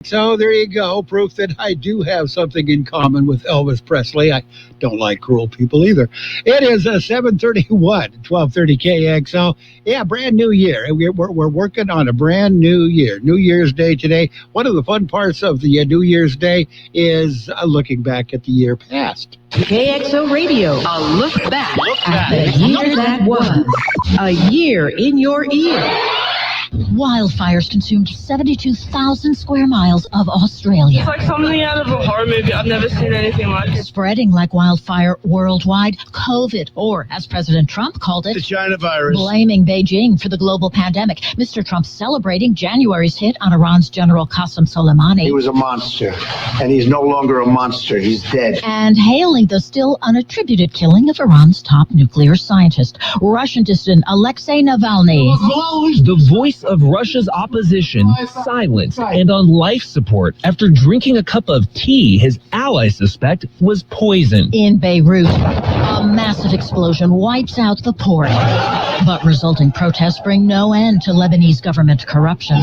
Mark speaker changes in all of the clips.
Speaker 1: So there you go, proof that I do have something in common with Elvis Presley. I don't like cruel people either. It is 7:31, 12:30 KXO. Yeah, brand new year. We're working on a brand new year. New Year's Day today. One of the fun parts of the New Year's Day is looking back at the year past.
Speaker 2: KXO Radio, a look back at the year that was. A year in your ear.
Speaker 3: Wildfires consumed 72,000 square miles of Australia.
Speaker 4: It's like something out of a horror movie. I've never seen anything like it.
Speaker 3: Spreading like wildfire worldwide, COVID, or as President Trump called it,
Speaker 5: the China virus.
Speaker 3: Blaming Beijing for the global pandemic. Mr. Trump celebrating January's hit on Iran's General Qasem Soleimani.
Speaker 5: He was a monster, and he's no longer a monster. He's dead.
Speaker 3: And hailing the still unattributed killing of Iran's top nuclear scientist, Russian dissident Alexei Navalny.
Speaker 6: The voice of Russia's opposition silenced and on life support after drinking a cup of tea his allies suspect was poison.
Speaker 3: In Beirut, a massive explosion wipes out the port. But resulting protests bring no end to Lebanese government corruption.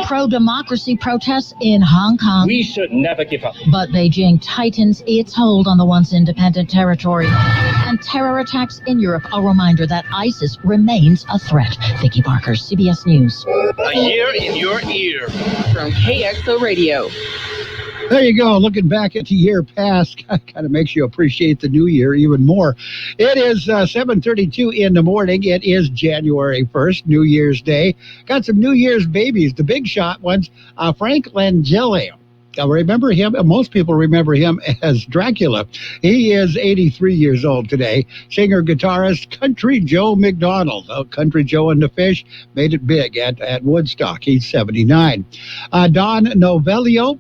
Speaker 3: Pro-democracy protests in Hong Kong.
Speaker 7: We should never give up.
Speaker 3: But Beijing tightens its hold on the once independent territory. And terror attacks in Europe, a reminder that ISIS remains a threat. Vicki Barker, CBS News.
Speaker 7: A year in your ear.
Speaker 2: From KXO Radio.
Speaker 1: There you go. Looking back at the year past kind of makes you appreciate the new year even more. It is 7:32 in the morning. It is January 1st, New Year's Day. Got some New Year's babies, the big shot ones. Frank Langella. Remember him? Most people remember him as Dracula. He is 83 years old today. Singer, guitarist, Country Joe McDonald. Country Joe and the Fish made it big at Woodstock. He's 79. Don Novello.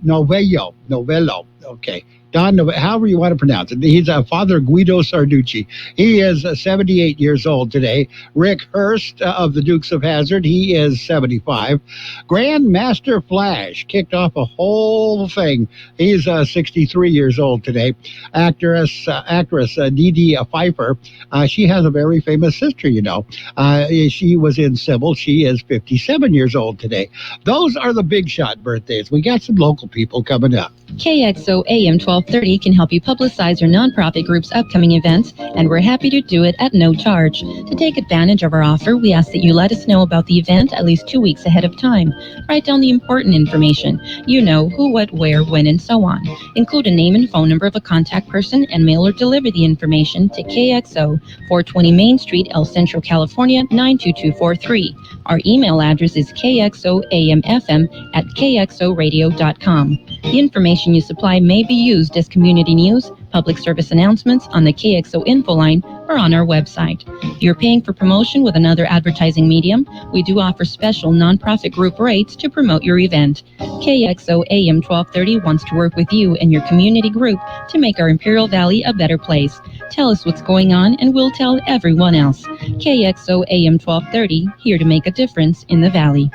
Speaker 1: Okay. Don, however you want to pronounce it. He's Father Guido Sarducci. He is 78 years old today. Rick Hurst of the Dukes of Hazzard. He is 75. Grandmaster Flash kicked off a whole thing. He's 63 years old today. Actress Dee Dee Pfeiffer. She has a very famous sister, you know. She was in Sybil. She is 57 years old today. Those are the big shot birthdays. We got some local people coming up.
Speaker 8: KXO AM 1230 can help you publicize your nonprofit group's upcoming events, and we're happy to do it at no charge. To take advantage of our offer, we ask that you let us know about the event at least 2 weeks ahead of time. Write down the important information. You know, who, what, where, when, and so on. Include a name and phone number of a contact person and mail or deliver the information to KXO, 420 Main Street, El Centro, California, 92243. Our email address is kxoamfm@kxoradio.com. The information you supply may be used as community news, public service announcements on the KXO info line, or on our website. If you're paying for promotion with another advertising medium, we do offer special nonprofit group rates to promote your event. KXO AM 1230 wants to work with you and your community group to make our Imperial Valley a better place. Tell us what's going on and we'll tell everyone else. KXO AM 1230, here to make a difference in the Valley.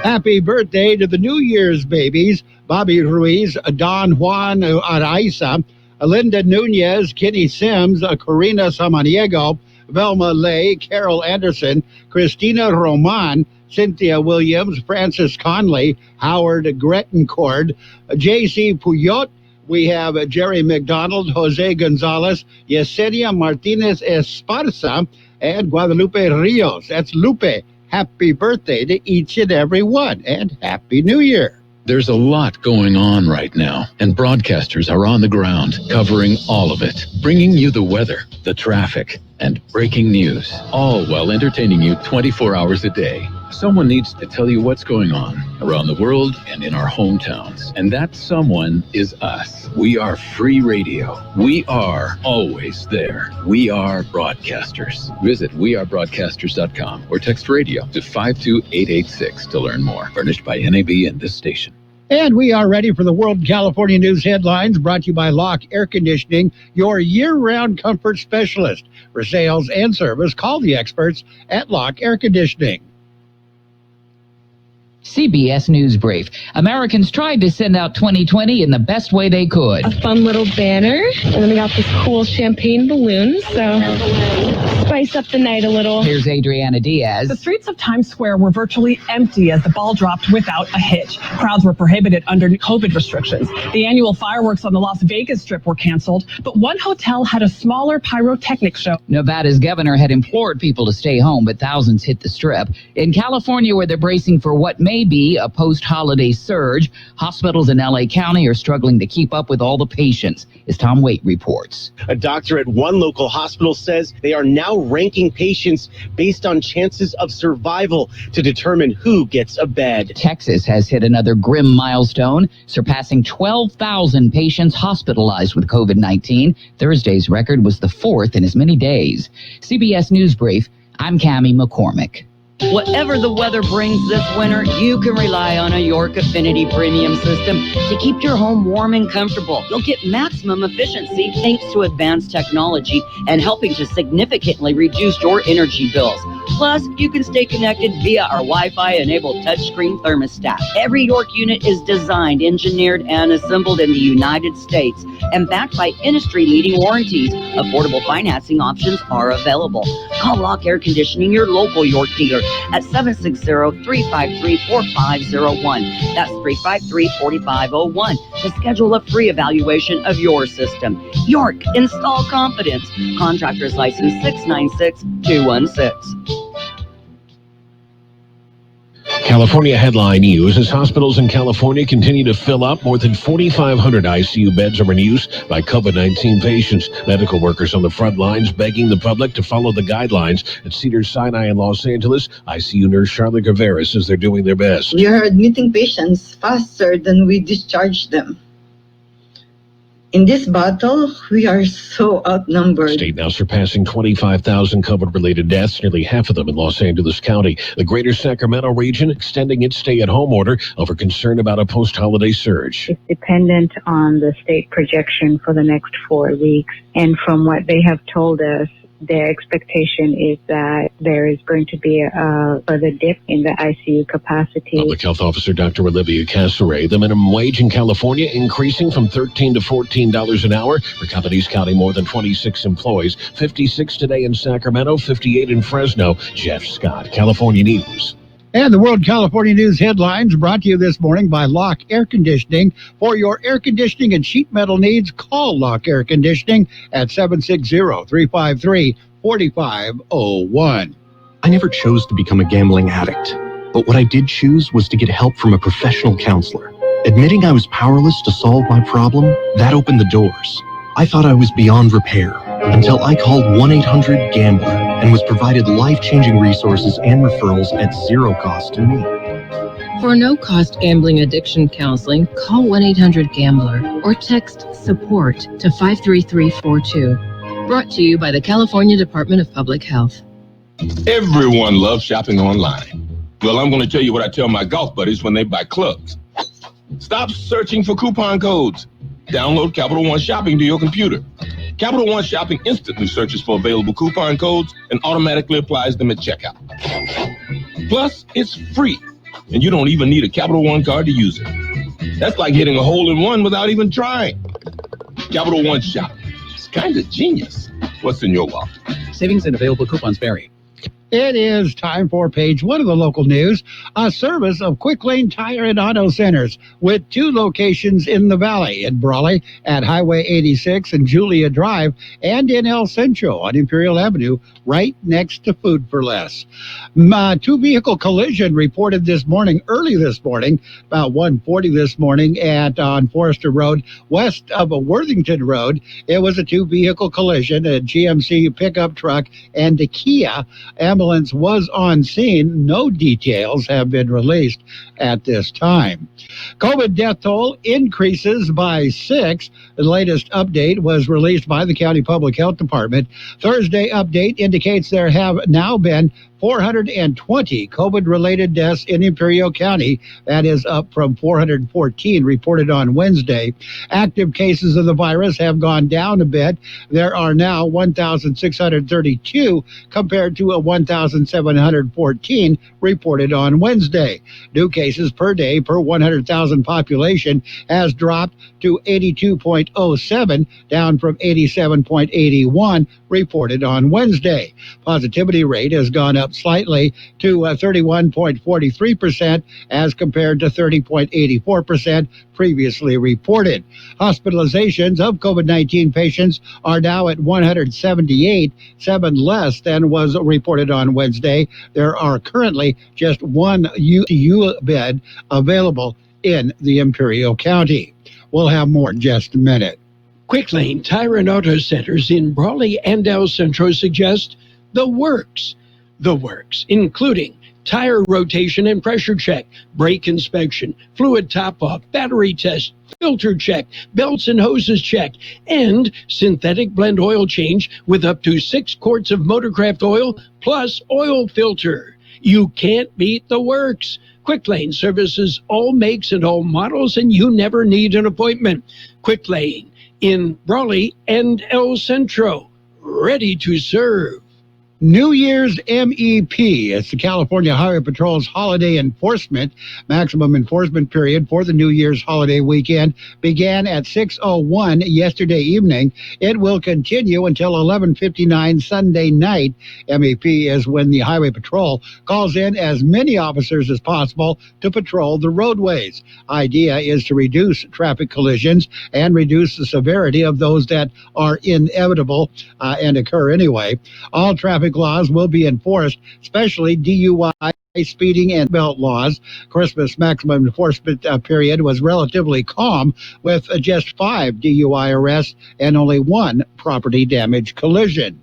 Speaker 1: Happy birthday to the New Year's babies. Bobby Ruiz, Don Juan Araiza, Linda Nunez, Kenny Sims, Corina Samaniego, Velma Lay, Carol Anderson, Christina Roman, Cynthia Williams, Francis Conley, Howard Grettencord, J.C. Puyot. We have Jerry McDonald, Jose Gonzalez, Yesenia Martinez Esparza, and Guadalupe Rios. That's Lupe. Happy birthday to each and every one, and Happy New Year.
Speaker 9: There's a lot going on right now, and broadcasters are on the ground covering all of it, bringing you the weather, the traffic, and breaking news, all while entertaining you 24 hours a day. Someone needs to tell you what's going on around the world and in our hometowns, and that someone is us. We are free radio. We are always there. We are broadcasters. Visit wearebroadcasters.com or text radio to 52886 to learn more. Furnished by NAB and this station.
Speaker 1: And we are ready for the World California News headlines, brought to you by Locke Air Conditioning, your year-round comfort specialist. For sales and service, call the experts at Locke Air Conditioning.
Speaker 10: CBS News Brief. Americans tried to send out 2020 in the best way they could.
Speaker 4: A fun little banner, and then we got this cool champagne balloon, so spice up the night a little.
Speaker 10: Here's Adriana Diaz.
Speaker 11: The streets of Times Square were virtually empty as the ball dropped without a hitch. Crowds were prohibited under COVID restrictions. The annual fireworks on the Las Vegas Strip were canceled, but one hotel had a smaller pyrotechnic show.
Speaker 10: Nevada's governor had implored people to stay home, but thousands hit the Strip. In California, where they're bracing for what may be a post-holiday surge, hospitals in L.A. County are struggling to keep up with all the patients, as Tom Waite reports.
Speaker 12: A doctor at one local hospital says they are now ranking patients based on chances of survival to determine who gets a bed.
Speaker 10: Texas has hit another grim milestone, surpassing 12,000 patients hospitalized with COVID-19. Thursday's record was the fourth in as many days. CBS News Brief, I'm Cammie McCormick.
Speaker 13: Whatever the weather brings this winter, you can rely on a York Affinity Premium system to keep your home warm and comfortable. You'll get maximum efficiency thanks to advanced technology and helping to significantly reduce your energy bills. Plus, you can stay connected via our Wi-Fi-enabled touchscreen thermostat. Every York unit is designed, engineered, and assembled in the United States and backed by industry-leading warranties. Affordable financing options are available. Call Lock Air Conditioning, your local York dealer, at 760-353-4501. That's 353-4501 to schedule a free evaluation of your system. York, install confidence. Contractor's license 696216.
Speaker 14: California headline news as hospitals in California continue to fill up. More than 4,500 ICU beds are in use by COVID-19 patients. Medical workers on the front lines begging the public to follow the guidelines. At Cedars-Sinai in Los Angeles, ICU nurse Charlotte Rivera says they're doing their best.
Speaker 15: We are admitting patients faster than we discharge them. In this battle, we are so outnumbered.
Speaker 14: State now surpassing 25,000 COVID-related deaths, nearly half of them in Los Angeles County. The greater Sacramento region extending its stay-at-home order over concern about a post-holiday surge.
Speaker 16: It's dependent on the state projection for the next 4 weeks. And from what they have told us, their expectation is that there is going to be a further dip in the ICU capacity.
Speaker 14: Public Health Officer Dr. Olivia Casseray, the minimum wage in California increasing from $13 to $14 an hour for companies counting more than 26 employees. 56 today in Sacramento, 58 in Fresno. Jeff Scott, California News.
Speaker 1: And the World California News headlines brought to you this morning by Lock Air Conditioning. For your air conditioning and sheet metal needs, call Lock Air Conditioning at 760-353-4501.
Speaker 17: I never chose to become a gambling addict, but what I did choose was to get help from a professional counselor. Admitting I was powerless to solve my problem, that opened the doors. I thought I was beyond repair until I called 1-800-GAMBLER and was provided life-changing resources and referrals at zero cost to me.
Speaker 18: For no-cost gambling addiction counseling, call 1-800-GAMBLER or text SUPPORT to 53342. Brought to you by the California Department of Public Health.
Speaker 19: Everyone loves shopping online. Well, I'm going to tell you what I tell my golf buddies when they buy clubs. Stop searching for coupon codes. Download Capital One Shopping to your computer. Capital One Shopping instantly searches for available coupon codes and automatically applies them at checkout. Plus, it's free, and you don't even need a Capital One card to use it. That's like hitting a hole-in-one without even trying. Capital One Shopping. It's kind of genius. What's in your wallet?
Speaker 20: Savings and available coupons vary.
Speaker 1: It is time for page one of the local news, a service of Quick Lane Tire and Auto Centers with 2 locations in the valley, in Brawley at Highway 86 and Julia Drive, and in El Centro on Imperial Avenue, right next to Food for Less. 2-vehicle collision reported early this morning, about 1:40 this morning on Forester Road, west of Worthington Road. It was a 2-vehicle collision, a GMC pickup truck and a Kia. Ambulance was on scene. No details have been released at this time. COVID death toll increases by 6. The latest update was released by the County Public Health Department. Thursday update indicates there have now been 420 COVID-related deaths in Imperial County. That is up from 414 reported on Wednesday. Active cases of the virus have gone down a bit. There are now 1,632 compared to 1,714 reported on Wednesday. New cases per day per 100,000 population has dropped to 82.07, down from 87.81 reported on Wednesday. Positivity rate has gone up slightly to 31.43% as compared to 30.84% previously reported. Hospitalizations of COVID-19 patients are now at 178, 7 less than was reported on Wednesday. There are currently just one ICU bed available in the Imperial County. We'll have more in just a minute.
Speaker 21: Quick Lane Tire and Auto Centers in Brawley and El Centro suggest the works. The works, including tire rotation and pressure check, brake inspection, fluid top-off, battery test, filter check, belts and hoses check, and synthetic blend oil change with up to 6 quarts of Motorcraft oil plus oil filter. You can't beat the works. Quick Lane services all makes and all models, and you never need an appointment. Quick Lane in Brawley and El Centro, ready to serve.
Speaker 1: New Year's MEP. It's the California Highway Patrol's holiday enforcement. Maximum enforcement period for the New Year's holiday weekend began at 6:01 yesterday evening. It will continue until 11:59 Sunday night. MEP is when the Highway Patrol calls in as many officers as possible to patrol the roadways. Idea is to reduce traffic collisions and reduce the severity of those that are inevitable and occur anyway. All traffic laws will be enforced, especially DUI, speeding, and belt laws. Christmas maximum enforcement period was relatively calm, with just 5 DUI arrests and only 1 property damage collision.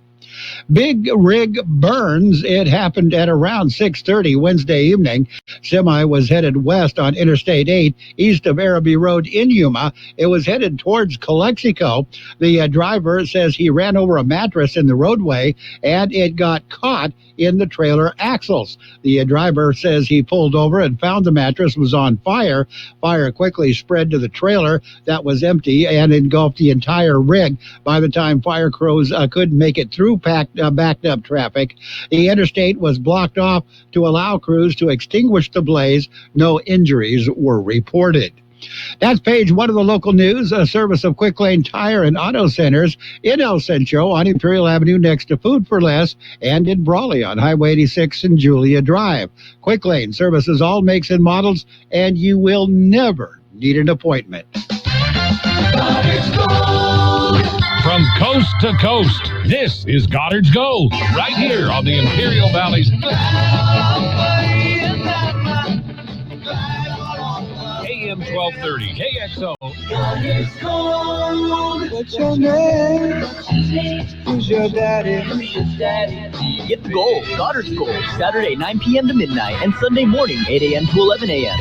Speaker 1: Big rig burns. It happened at around 6:30 Wednesday evening. Semi was headed west on Interstate 8 east of Araby Road in Yuma. It was headed towards Calexico. The driver says he ran over a mattress in the roadway and it got caught in the trailer axles. The driver says he pulled over and found the mattress was on fire. Fire quickly spread to the trailer that was empty and engulfed the entire rig. By the time fire crews couldn't make it through backed up traffic, the interstate was blocked off to allow crews to extinguish the blaze. No injuries were reported. That's page 1 of the local news. A service of Quick Lane Tire and Auto Centers in El Centro on Imperial Avenue next to Food for Less, and in Brawley on Highway 86 and Julia Drive. Quick Lane services all makes and models, and you will never need an appointment.
Speaker 22: From coast to coast, this is Goddard's Gold, right here on the Imperial Valley's AM 1230 KXO.
Speaker 23: What's your name? Who's your daddy?
Speaker 24: Get the gold, Goddard's Gold, Saturday 9 p.m. to midnight and Sunday morning 8 a.m. to 11 a.m.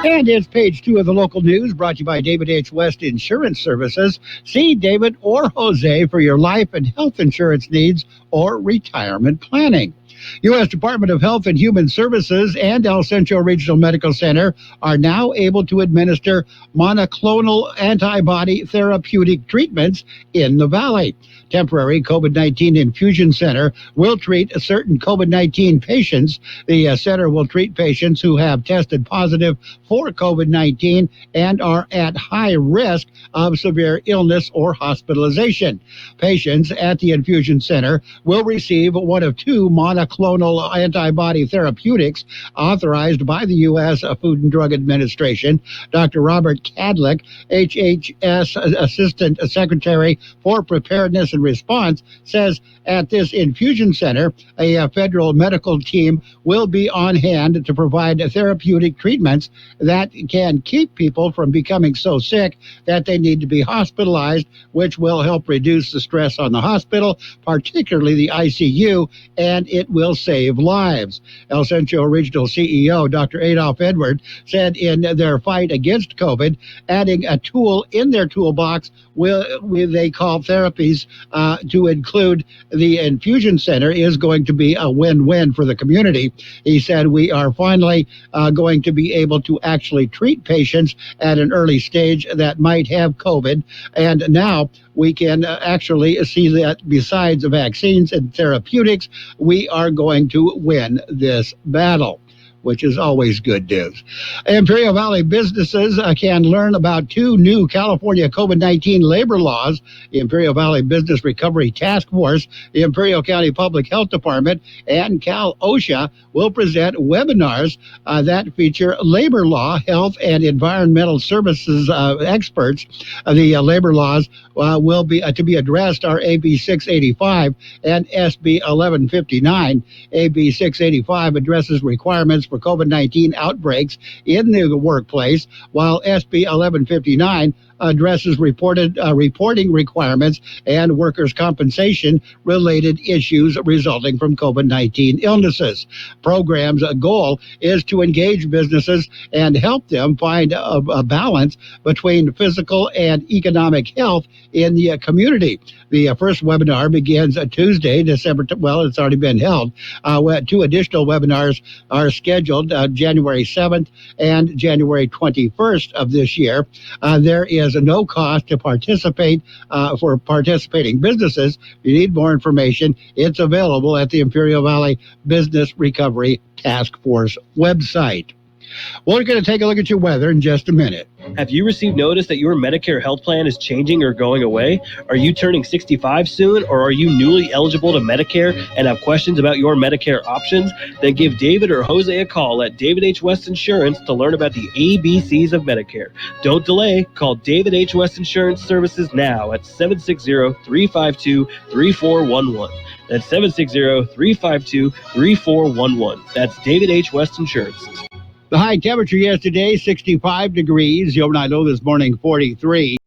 Speaker 1: And it's page 2 of the local news, brought to you by David H. West Insurance Services. See David or Jose for your life and health insurance needs or retirement planning. U.S. Department of Health and Human Services and El Centro Regional Medical Center are now able to administer monoclonal antibody therapeutic treatments in the Valley. Temporary COVID-19 infusion center will treat certain COVID-19 patients. The center will treat patients who have tested positive for COVID-19 and are at high risk of severe illness or hospitalization. Patients at the infusion center will receive one of 2 monoclonal antibody therapeutics authorized by the U.S. Food and Drug Administration. Dr. Robert Cadlick, HHS Assistant Secretary for Preparedness and Response, says at this infusion center, a federal medical team will be on hand to provide therapeutic treatments that can keep people from becoming so sick that they need to be hospitalized, which will help reduce the stress on the hospital, particularly the ICU, and it will save lives. El Centro Regional CEO Dr. Adolf Edward said in their fight against COVID, adding a tool in their toolbox they call therapies to include the infusion center is going to be a win-win for the community. He said we are finally going to be able to actually treat patients at an early stage that might have COVID, and now we can actually see that besides vaccines and therapeutics, we are going to win this battle, which is always good news. Imperial Valley businesses can learn about 2 new California COVID-19 labor laws. The Imperial Valley Business Recovery Task Force, the Imperial County Public Health Department, and Cal OSHA will present webinars that feature labor law, health, and environmental services experts. The labor laws will be to be addressed are AB 685 and SB 1159. AB 685 addresses requirements for COVID-19 outbreaks in the workplace, while SB 1159 addresses reporting requirements and workers' compensation related issues resulting from COVID-19 illnesses. Program's goal is to engage businesses and help them find a balance between physical and economic health in the community. The first webinar begins Tuesday, December. It's already been held. 2 additional webinars are scheduled January 7th and January 21st of this year. There is no cost to participate for participating businesses. If you need more information, it's available at the Imperial Valley Business Recovery Task Force website. Well, we're going to take a look at your weather in just a minute.
Speaker 3: Have you received notice that your Medicare health plan is changing or going away? Are you turning 65 soon, or are you newly eligible to Medicare and have questions about your Medicare options? Then give David or Jose a call at David H. West Insurance to learn about the ABCs of Medicare. Don't delay. Call David H. West Insurance Services now at 760-352-3411. That's 760-352-3411. That's David H. West Insurance.
Speaker 1: The high temperature yesterday, 65 degrees. The overnight low this morning, 43.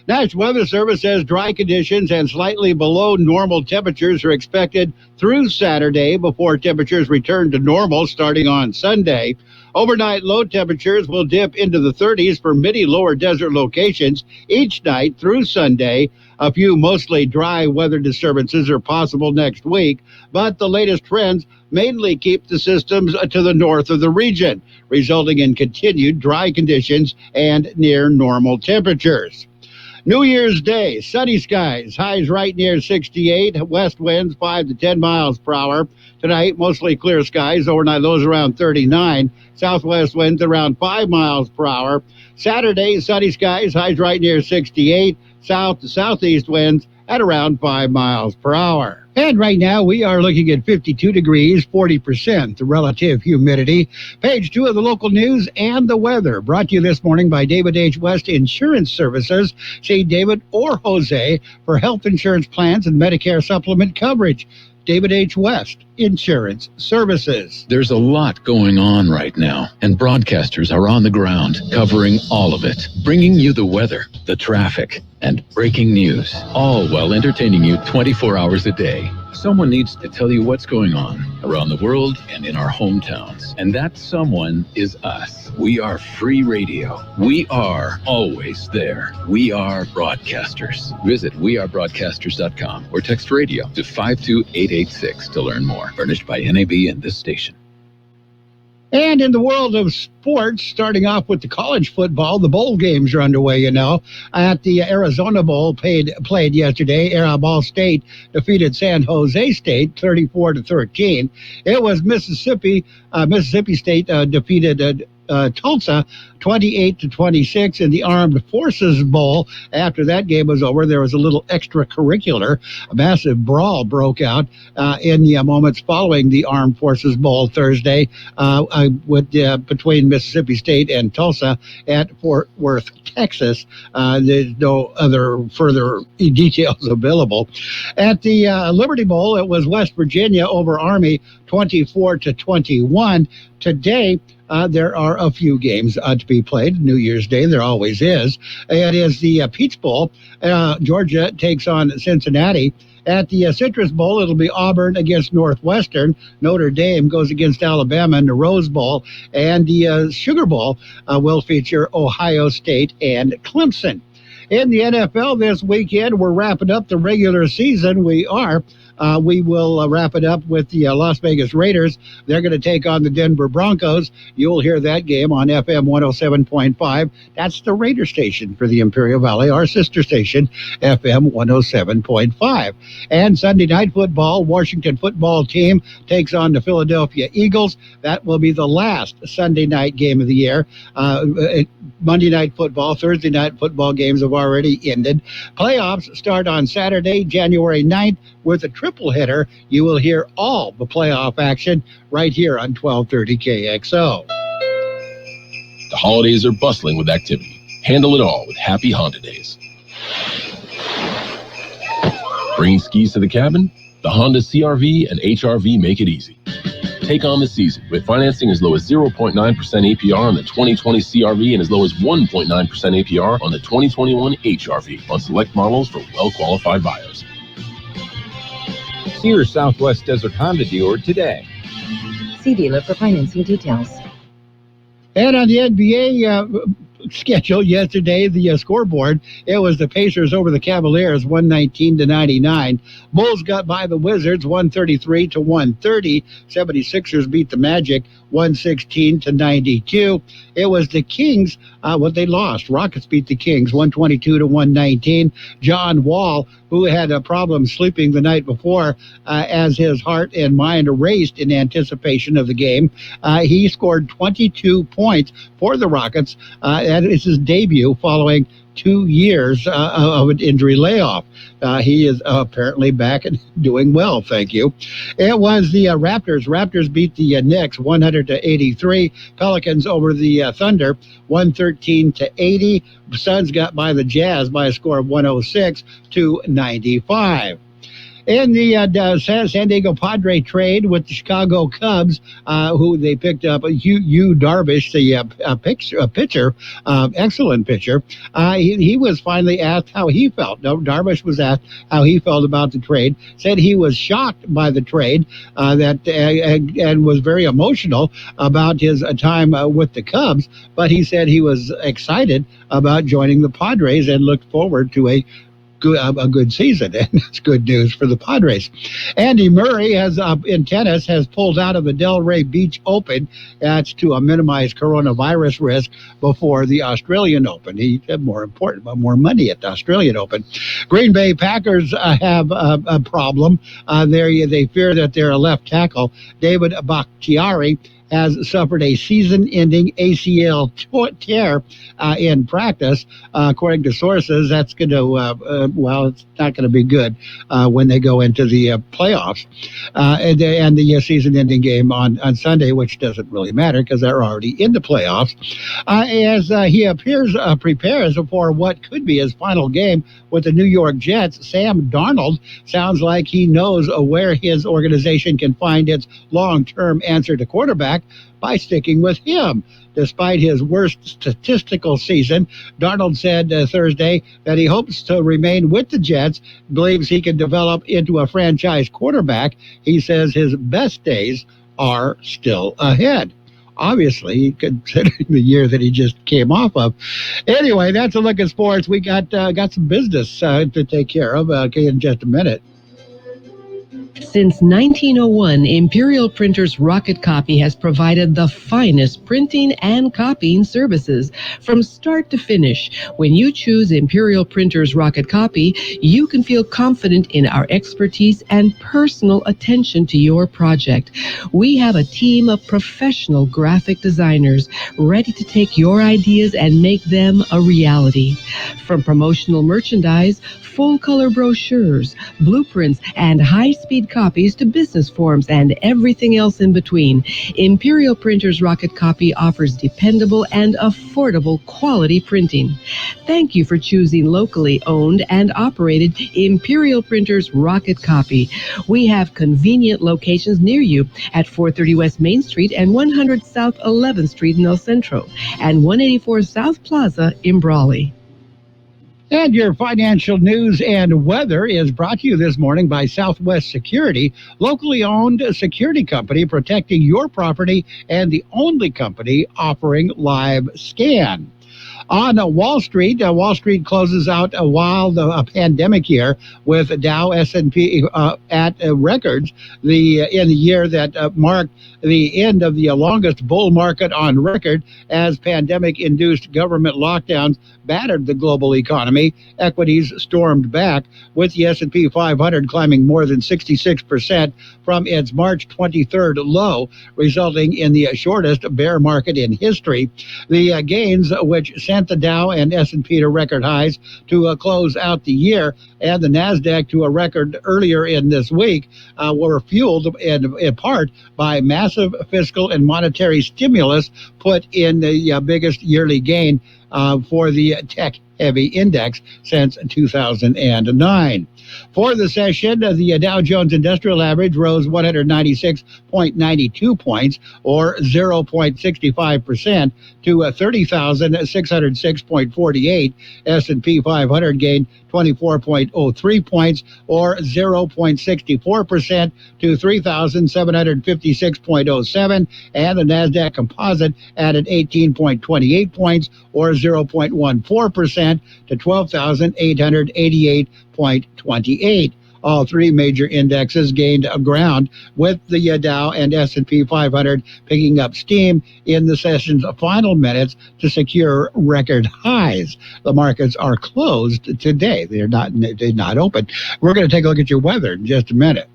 Speaker 1: National Weather Service says dry conditions and slightly below normal temperatures are expected through Saturday before temperatures return to normal starting on Sunday. Overnight low temperatures will dip into the 30s for many lower desert locations each night through Sunday. A few mostly dry weather disturbances are possible next week, but the latest trends mainly keep the systems to the north of the region, resulting in continued dry conditions and near normal temperatures. New Year's Day, sunny skies, highs right near 68, west winds 5 to 10 miles per hour. Tonight, mostly clear skies, overnight lows around 39, southwest winds around 5 miles per hour. Saturday, sunny skies, highs right near 68, south to southeast winds at around 5 miles per hour. And right now we are looking at 52 degrees, 40% the relative humidity. Page 2 of the local news and the weather, brought to you this morning by David H. West Insurance Services. See David or Jose for health insurance plans and Medicare supplement coverage. David H. West Insurance Services.
Speaker 9: There's a lot going on right now, and broadcasters are on the ground covering all of it, bringing you the weather, the traffic, and breaking news, all while entertaining you 24 hours a day. Someone needs to tell you what's going on around the world and in our hometowns. And that someone is us. We are free radio. We are always there. We are broadcasters. Visit wearebroadcasters.com or text radio to 52886 to learn more. Furnished by NAB and this station.
Speaker 1: And in the world of sports, starting off with the college football, the bowl games are underway, At the Arizona Bowl played yesterday, Ball State defeated San Jose State 34-13. It was Mississippi State defeated Tulsa 28-26 in the Armed Forces Bowl. After that game was over, there was a little extracurricular. A massive brawl broke out in the moments following the Armed Forces Bowl Thursday between Mississippi State and Tulsa at Fort Worth, Texas. There's no other further details available. At the Liberty Bowl, it was West Virginia over Army 24-21. Today, there are a few games to be played. New Year's Day, there always is. It is the Peach Bowl. Georgia takes on Cincinnati. At the Citrus Bowl, it'll be Auburn against Northwestern. Notre Dame goes against Alabama in the Rose Bowl. And the Sugar Bowl will feature Ohio State and Clemson. In the NFL this weekend, we're wrapping up the regular season. We are. We will wrap it up with the Las Vegas Raiders. They're going to take on the Denver Broncos. You'll hear that game on FM 107.5. That's the Raider station for the Imperial Valley, our sister station, FM 107.5. And Sunday Night Football, Washington football team takes on the Philadelphia Eagles. That will be the last Sunday night game of the year. Monday Night Football, Thursday Night Football games have already ended. Playoffs start on Saturday, January 9th, with a triple header. You will hear all the playoff action right here on 1230 KXO.
Speaker 2: The holidays are bustling with activity. Handle it all with Happy Honda Days. Bringing skis to the cabin? The Honda CR-V and HR-V make it easy. Take on the season with financing as low as 0.9% APR on the 2020 CR-V and as low as 1.9% APR on the 2021 HR-V on select models for well-qualified buyers.
Speaker 5: See your Southwest Desert Honda dealer today.
Speaker 6: See dealer for financing details.
Speaker 1: And on the NBA schedule yesterday, the scoreboard, it was the Pacers over the Cavaliers, 119-99. Bulls got by the Wizards, 133-130. 76ers beat the Magic, 116-92. It was the Kings, they lost. Rockets beat the Kings, 122-119. John Wall, who had a problem sleeping the night before, as his heart and mind raced in anticipation of the game, he scored 22 points for the Rockets. And it's his debut following 2 years of an injury layoff. He is apparently back and doing well, thank you. It was the Raptors. Raptors beat the Knicks 100-83. Pelicans over the Thunder 113-80. Suns got by the Jazz by a score of 106-95. In the San Diego Padre trade with the Chicago Cubs, who they picked up, Yu Darvish, the pitcher, excellent pitcher. He was finally asked how he felt. No, Darvish was asked how he felt about the trade. Said he was shocked by the trade, and was very emotional about his time with the Cubs. But he said he was excited about joining the Padres and looked forward to a good season, and it's good news for the Padres. Andy Murray in tennis has pulled out of the Delray Beach Open. That's to minimize coronavirus risk before the Australian Open. He had more money at the Australian Open. Green Bay Packers have a problem. They fear that their left tackle, David Bakhtiari, has suffered a season-ending ACL tear in practice. According to sources, that's going to, it's not going to be good when they go into the playoffs and the season-ending game on Sunday, which doesn't really matter because they're already in the playoffs. As he prepares for what could be his final game with the New York Jets, Sam Darnold sounds like he knows where his organization can find its long-term answer to quarterback by sticking with him. Despite his worst statistical season, Darnold said Thursday that he hopes to remain with the Jets, believes he can develop into a franchise quarterback. He says his best days are still ahead. Obviously, considering the year that he just came off of. Anyway, that's a look at sports. We got some business to take care of in just a minute.
Speaker 7: Since 1901, Imperial Printers Rocket Copy has provided the finest printing and copying services from start to finish. When you choose Imperial Printers Rocket Copy, you can feel confident in our expertise and personal attention to your project. We have a team of professional graphic designers ready to take your ideas and make them a reality. From promotional merchandise, full-color brochures, blueprints, and high-speed printed copies to business forms and everything else in between. Imperial Printers Rocket Copy offers dependable and affordable quality printing. Thank you for choosing locally owned and operated Imperial Printers Rocket Copy. We have convenient locations near you at 430 West Main Street and 100 South 11th Street in El Centro and 184 South Plaza in Brawley.
Speaker 1: And your financial news and weather is brought to you this morning by Southwest Security, locally owned security company protecting your property and the only company offering live scan. On Wall Street closes out a wild pandemic year with Dow S&P at records in the year that marked the end of the longest bull market on record as pandemic-induced government lockdowns battered the global economy. Equities stormed back, with the S&P 500 climbing more than 66% from its March 23rd low, resulting in the shortest bear market in history. The gains, which sent the Dow and S&P to record highs to close out the year, and the NASDAQ to a record earlier in this week, were fueled in part by massive fiscal and monetary stimulus, put in the biggest yearly gain for the tech-heavy index since 2009. For the session, the Dow Jones Industrial Average rose 196.92 points, or 0.65%, to 30,606.48. S&P 500 gained 24.03 points, or 0.64%, to 3,756.07, and the NASDAQ Composite added 18.28 points, or 0.14%, to 12,888.28. All three major indexes gained ground, with the Dow and S&P 500 picking up steam in the session's final minutes to secure record highs. The markets are closed today. They're not open. We're going to take a look at your weather in just a minute.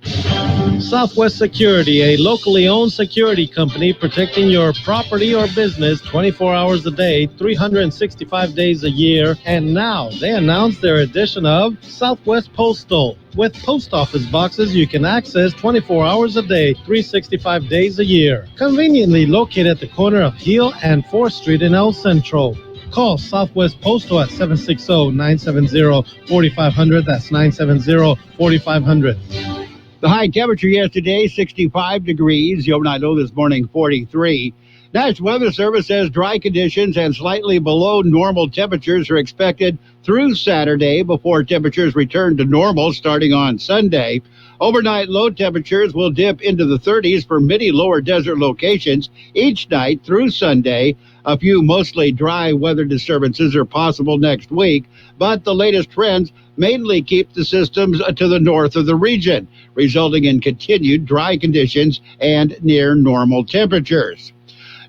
Speaker 4: Southwest Security, a locally owned security company protecting your property or business 24 hours a day, 365 days a year. And now they announced their edition of Southwest Postal. With post office boxes you can access 24 hours a day, 365 days a year. Conveniently located at the corner of Hill and 4th Street in El Centro. Call Southwest Postal at 760-970-4500. That's 970-4500.
Speaker 1: The high temperature yesterday, 65 degrees. The overnight low this morning, 43. National Weather Service says dry conditions and slightly below normal temperatures are expected through Saturday before temperatures return to normal starting on Sunday. Overnight low temperatures will dip into the 30s for many lower desert locations each night through Sunday. A few mostly dry weather disturbances are possible next week, but the latest trends mainly keep the systems to the north of the region, resulting in continued dry conditions and near normal temperatures.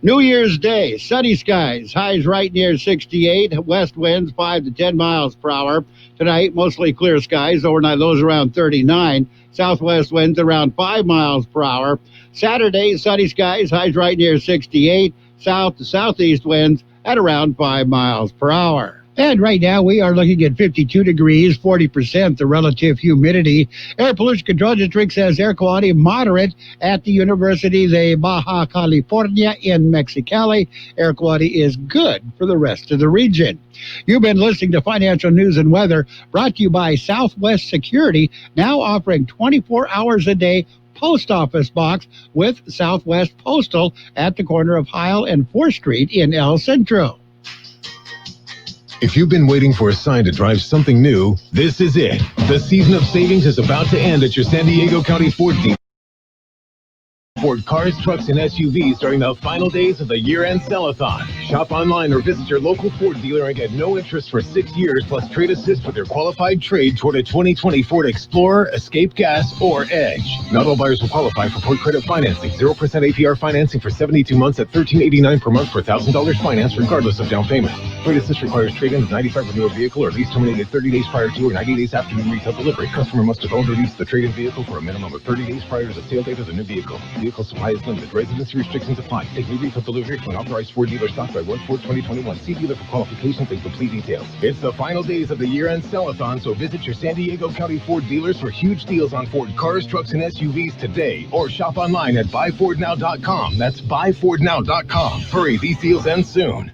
Speaker 1: New Year's Day, sunny skies, highs right near 68, west winds 5 to 10 miles per hour. Tonight, mostly clear skies, overnight lows around 39, southwest winds around 5 miles per hour. Saturday, sunny skies, highs right near 68, south to southeast winds at around 5 miles per hour. And right now we are looking at 52 degrees, 40% the relative humidity. Air Pollution Control District says air quality moderate at the University de Baja California in Mexicali. Air quality is good for the rest of the region. You've been listening to Financial News and Weather, brought to you by Southwest Security, now offering 24 hours a day post office box with Southwest Postal at the corner of Heil and 4th Street in El Centro.
Speaker 14: If you've been waiting for a sign to drive something new, this is it. The season of savings is about to end at your San Diego County Ford dealer. Ford cars, trucks, and SUVs during the final days of the year-end sell-a-thon. Shop online or visit your local Ford dealer and get no interest for 6 years plus trade assist with your qualified trade toward a 2020 Ford Explorer, Escape Gas, or Edge. Not all buyers will qualify for Ford credit financing. 0% APR financing for 72 months at $1,389 per month for $1,000 finance regardless of down payment. Trade assist requires trade-in of 95 or newer vehicle or lease terminated 30 days prior to or 90 days after new retail delivery. Customer must have owned or leased the trade-in vehicle for a minimum of 30 days prior to the sale date of the new vehicle. Vehicle
Speaker 8: Vehicle supply is limited. Residency restrictions apply. Take new vehicle delivery from an authorized Ford dealer stock by 1/4/2021. See dealer for qualifications and complete details. It's the final days of the year-end sell-a-thon, so visit your San Diego County Ford dealers for huge deals on Ford cars, trucks, and SUVs today. Or shop online at buyfordnow.com. That's buyfordnow.com. Hurry, these deals end soon.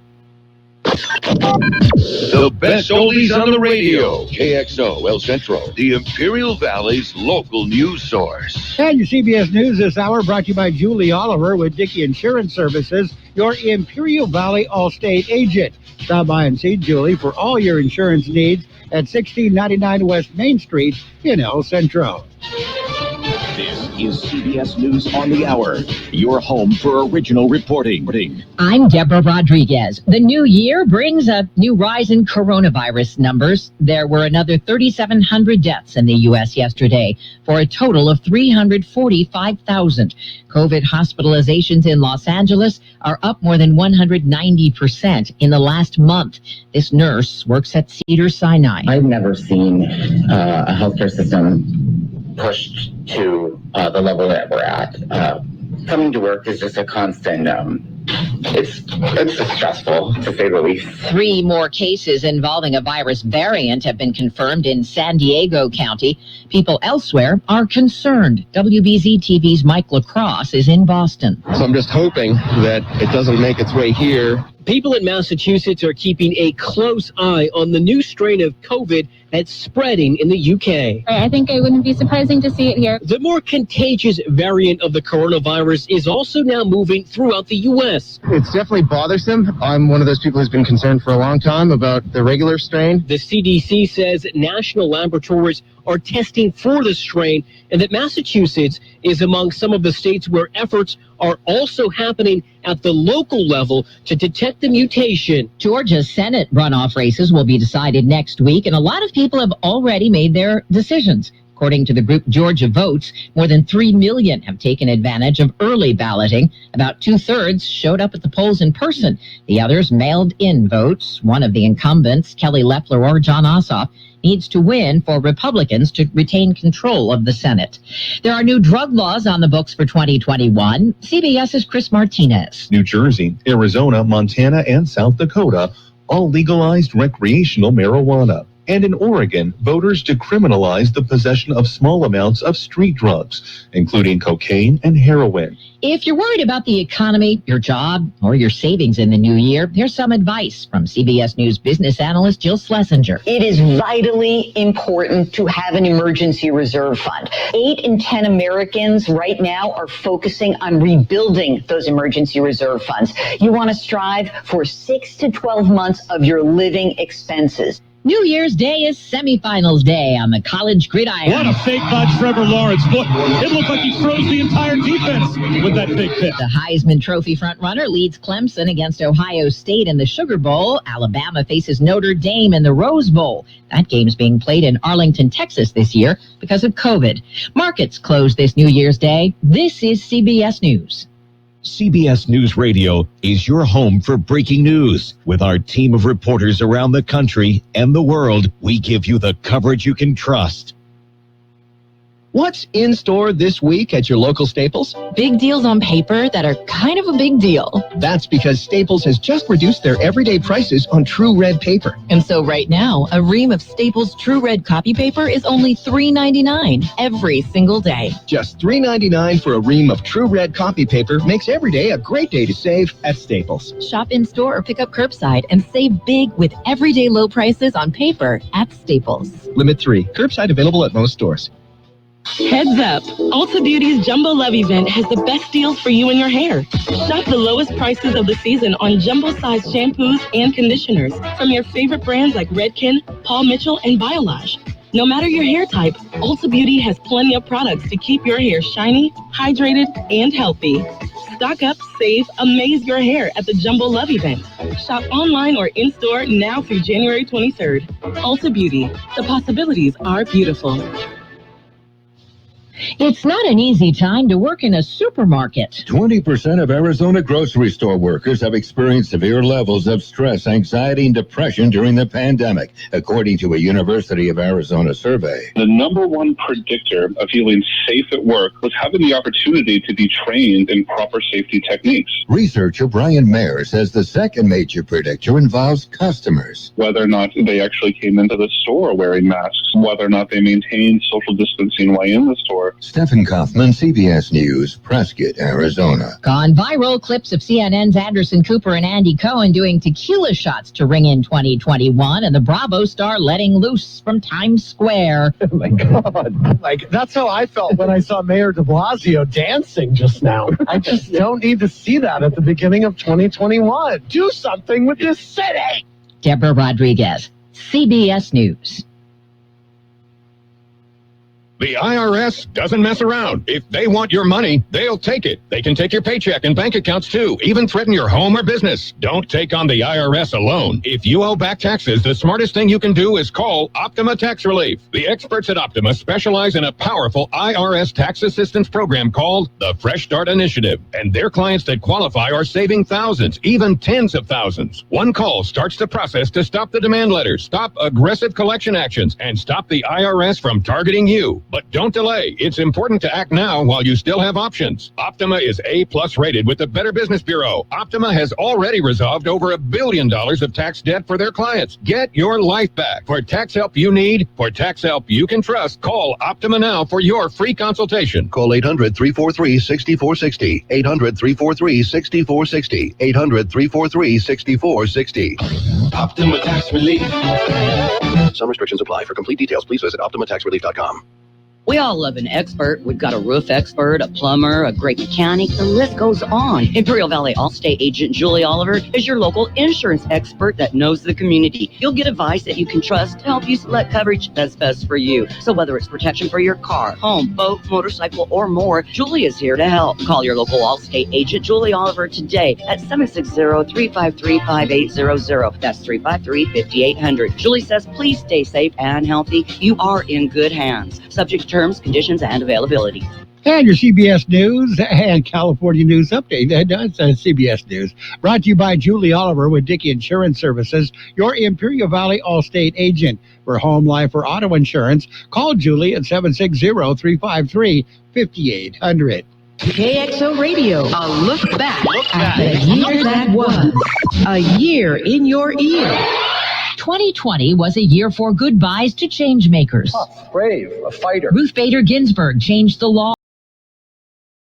Speaker 10: The best oldies on the radio. KXO El Centro, the Imperial Valley's local news source.
Speaker 1: And your CBS News this hour brought to you by Julie Oliver with Dickey Insurance Services, your Imperial Valley Allstate agent. Stop by and see Julie for all your insurance needs at 1699 West Main Street in El Centro.
Speaker 11: This is CBS News on the Hour, your home for original reporting.
Speaker 12: I'm Deborah Rodriguez. The new year brings a new rise in coronavirus numbers. There were another 3,700 deaths in the U.S. yesterday, for a total of 345,000. COVID hospitalizations in Los Angeles are up more than 190% in the last month. This nurse works at Cedars-Sinai.
Speaker 25: I've never seen a healthcare system pushed to the level that we're at. Coming to work is just a constant, it's stressful, to say the least.
Speaker 12: 3 more cases involving a virus variant have been confirmed in San Diego County. People elsewhere are concerned. WBZ TV's Mike LaCrosse is in Boston.
Speaker 26: So I'm just hoping that it doesn't make its way here.
Speaker 27: People in Massachusetts are keeping a close eye on the new strain of COVID that's spreading in the UK.
Speaker 28: I think it wouldn't be surprising to see it here.
Speaker 27: The more contagious variant of the coronavirus is also now moving throughout the U.S.
Speaker 26: It's definitely bothersome. I'm one of those people who's been concerned for a long time about the regular strain.
Speaker 27: The CDC says national laboratories are testing for the strain and that Massachusetts is among some of the states where efforts are also happening at the local level to detect the mutation.
Speaker 12: Georgia's Senate runoff races will be decided next week, and a lot of people have already made their decisions. According to the group Georgia Votes, more than 3 million have taken advantage of early balloting. About 2/3 showed up at the polls in person. The others mailed in votes. One of the incumbents, Kelly Loeffler or John Ossoff, needs to win for Republicans to retain control of the Senate. There are new drug laws on the books for 2021. CBS's Chris Martinez.
Speaker 29: New Jersey, Arizona, Montana, and South Dakota all legalized recreational marijuana. And in Oregon, voters decriminalized the possession of small amounts of street drugs, including cocaine and heroin.
Speaker 12: If you're worried about the economy, your job, or your savings in the new year, here's some advice from CBS News business analyst Jill Schlesinger.
Speaker 30: It is vitally important to have an emergency reserve fund. 8 in 10 Americans right now are focusing on rebuilding those emergency reserve funds. You want to strive for 6 to 12 months of your living expenses.
Speaker 12: New Year's Day is semifinals day on the college gridiron.
Speaker 31: What a fake by Trevor Lawrence. Look, it looks like he froze the entire defense with that fake pitch.
Speaker 12: The Heisman Trophy frontrunner leads Clemson against Ohio State in the Sugar Bowl. Alabama faces Notre Dame in the Rose Bowl. That game's being played in Arlington, Texas this year because of COVID. Markets close this New Year's Day. This is CBS News.
Speaker 11: CBS News Radio is your home for breaking news. With our team of reporters around the country and the world, we give you the coverage you can trust.
Speaker 27: What's in store this week at your local Staples?
Speaker 18: Big deals on paper that are kind of a big deal.
Speaker 27: That's because Staples has just reduced their everyday prices on True Red paper.
Speaker 18: And so right now, a ream of Staples True Red copy paper is only $3.99 every single day.
Speaker 27: Just $3.99 for a ream of True Red copy paper makes every day a great day to save at Staples.
Speaker 18: Shop in-store or pick up curbside and save big with everyday low prices on paper at Staples.
Speaker 27: Limit 3. Curbside available at most stores.
Speaker 32: Heads up! Ulta Beauty's Jumbo Love event has the best deals for you and your hair. Shop the lowest prices of the season on jumbo-sized shampoos and conditioners from your favorite brands like Redken, Paul Mitchell, and Biolage. No matter your hair type, Ulta Beauty has plenty of products to keep your hair shiny, hydrated, and healthy. Stock up, save, amaze your hair at the Jumbo Love event. Shop online or in-store now through January 23rd. Ulta Beauty. The possibilities are beautiful.
Speaker 12: It's not an easy time to work in a supermarket.
Speaker 3: 20% of Arizona grocery store workers have experienced severe levels of stress, anxiety, and depression during the pandemic, according to a University of Arizona survey.
Speaker 9: The number one predictor of feeling safe at work was having the opportunity to be trained in proper safety techniques.
Speaker 3: Researcher Brian Mayer says the second major predictor involves customers.
Speaker 9: Whether or not they actually came into the store wearing masks, whether or not they maintained social distancing while in the store.
Speaker 3: Stephen Kaufman, CBS News, Prescott, Arizona.
Speaker 12: Gone viral clips of CNN's Anderson Cooper and Andy Cohen doing tequila shots to ring in 2021, and the Bravo star letting loose from Times Square.
Speaker 4: Oh my God. Like, that's how I felt when I saw Mayor de Blasio dancing just now. I just don't need to see that at the beginning of 2021. Do something with this city.
Speaker 12: Deborah Rodriguez, CBS News.
Speaker 5: The IRS doesn't mess around. If they want your money, they'll take it. They can take your paycheck and bank accounts too, even threaten your home or business. Don't take on the IRS alone. If you owe back taxes, the smartest thing you can do is call Optima Tax Relief. The experts at Optima specialize in a powerful IRS tax assistance program called the Fresh Start Initiative. And their clients that qualify are saving thousands, even tens of thousands. One call starts the process to stop the demand letters, stop aggressive collection actions, and stop the IRS from targeting you. But don't delay. It's important to act now while you still have options. Optima is A+ rated with the Better Business Bureau. Optima has already resolved over $1 billion of tax debt for their clients. Get your life back. For tax help you need, for tax help you can trust, call Optima now for your free consultation.
Speaker 13: Call 800-343-6460. 800-343-6460. 800-343-6460.
Speaker 2: Optima Tax Relief.
Speaker 13: Some restrictions apply. For complete details, please visit OptimaTaxRelief.com.
Speaker 15: We all love an expert. We've got a roof expert, a plumber, a great mechanic. The list goes on. Imperial Valley Allstate agent Julie Oliver is your local insurance expert that knows the community. You'll get advice that you can trust to help you select coverage that's best for you. So whether it's protection for your car, home, boat, motorcycle, or more, Julie is here to help. Call your local Allstate agent Julie Oliver today at 760-353-5800. That's 353-5800. Julie says, please stay safe and healthy. You are in good hands. Subject to terms, conditions, and availability.
Speaker 1: And your CBS News and California News Update. That's CBS News. Brought to you by Julie Oliver with Dickey Insurance Services, your Imperial Valley Allstate agent. For home, life, or auto insurance, call Julie at 760-353-5800.
Speaker 7: KXO Radio, a look back at the year that was. A year in your ear.
Speaker 12: 2020 was a year for goodbyes to change makers.
Speaker 4: Tough, brave, a fighter.
Speaker 12: Ruth Bader Ginsburg changed the law.